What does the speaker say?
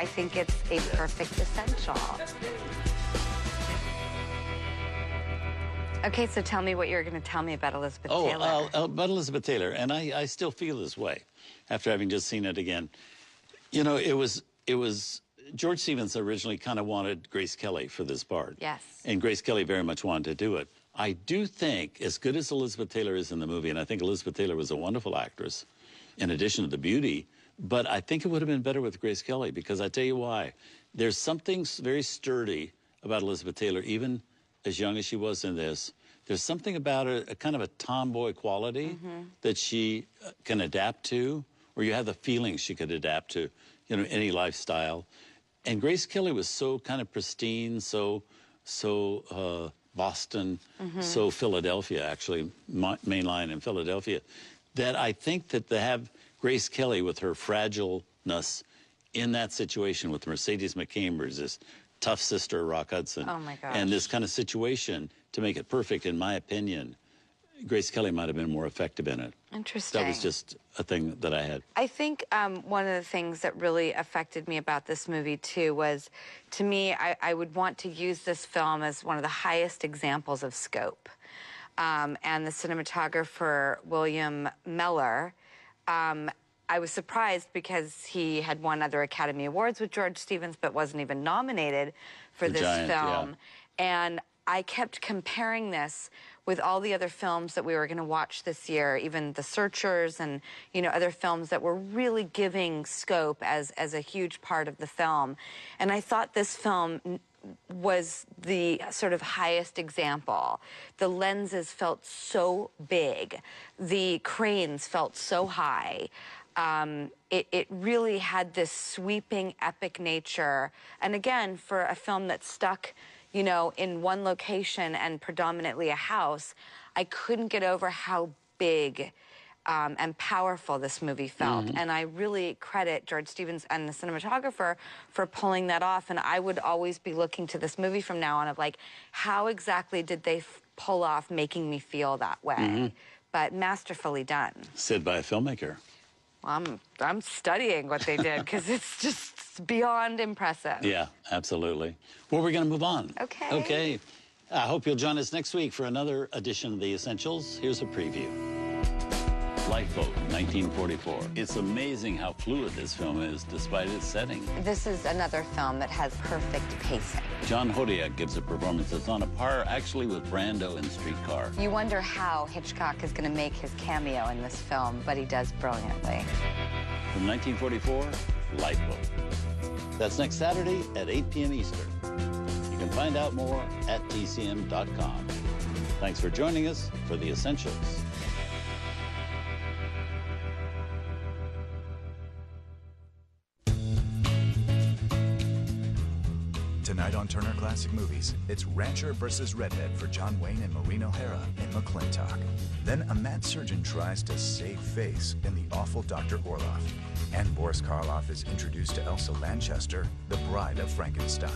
I think it's a perfect essential. Okay, so tell me what you're going to tell me about Elizabeth Taylor. About Elizabeth Taylor, and I still feel this way after having just seen it again. You know, it was George Stevens originally kind of wanted Grace Kelly for this part. Yes. And Grace Kelly very much wanted to do it. I do think, as good as Elizabeth Taylor is in the movie, and I think Elizabeth Taylor was a wonderful actress, in addition to the beauty, but I think it would have been better with Grace Kelly, because I tell you why. There's something very sturdy about Elizabeth Taylor, even as young as she was in this. There's something about her, a kind of a tomboy quality that she can adapt to, or you have the feeling she could adapt to, you know, any lifestyle. And Grace Kelly was so kind of pristine, so Boston, so Philadelphia, actually, main line in Philadelphia, that I think that to have Grace Kelly with her fragileness in that situation with Mercedes McCambridge, this tough sister, Rock Hudson, and this kind of situation, to make it perfect, in my opinion, Grace Kelly might have been more effective in it. Interesting. That was just a thing that I had. I think one of the things that really affected me about this movie, too, was, to me, I would want to use this film as one of the highest examples of scope. And the cinematographer, William Meller, I was surprised because he had won other Academy Awards with George Stevens, but wasn't even nominated for this film. Yeah. And I kept comparing this with all the other films that we were going to watch this year, even The Searchers and, you know, other films that were really giving scope as a huge part of the film. And I thought this film was the sort of highest example. The lenses felt so big. The cranes felt so high. It really had this sweeping, epic nature. And again, for a film that's stuck, you know, in one location and predominantly a house, I couldn't get over how big and powerful this movie felt. And I really credit George Stevens and the cinematographer for pulling that off. And I would always be looking to this movie from now on of, like, how exactly did they pull off making me feel that way? But masterfully done. Said by a filmmaker. Well, I'm studying what they did, because it's just beyond impressive. Yeah, absolutely. Well, we're going to move on. Okay. Okay. I hope you'll join us next week for another edition of The Essentials. Here's a preview. Lifeboat, 1944. It's amazing how fluid this film is, despite its setting. This is another film that has perfect pacing. John Hodiak gives a performance that's on a par, actually, with Brando in Streetcar. You wonder how Hitchcock is going to make his cameo in this film, but he does brilliantly. From 1944, Lifeboat. That's next Saturday at 8 p.m. Eastern. You can find out more at TCM.com. Thanks for joining us for The Essentials. Tonight on Turner Classic Movies, it's Rancher versus Redhead for John Wayne and Maureen O'Hara in McClintock. Then a mad surgeon tries to save face in The Awful Dr. Orloff. And Boris Karloff is introduced to Elsa Lanchester, the bride of Frankenstein.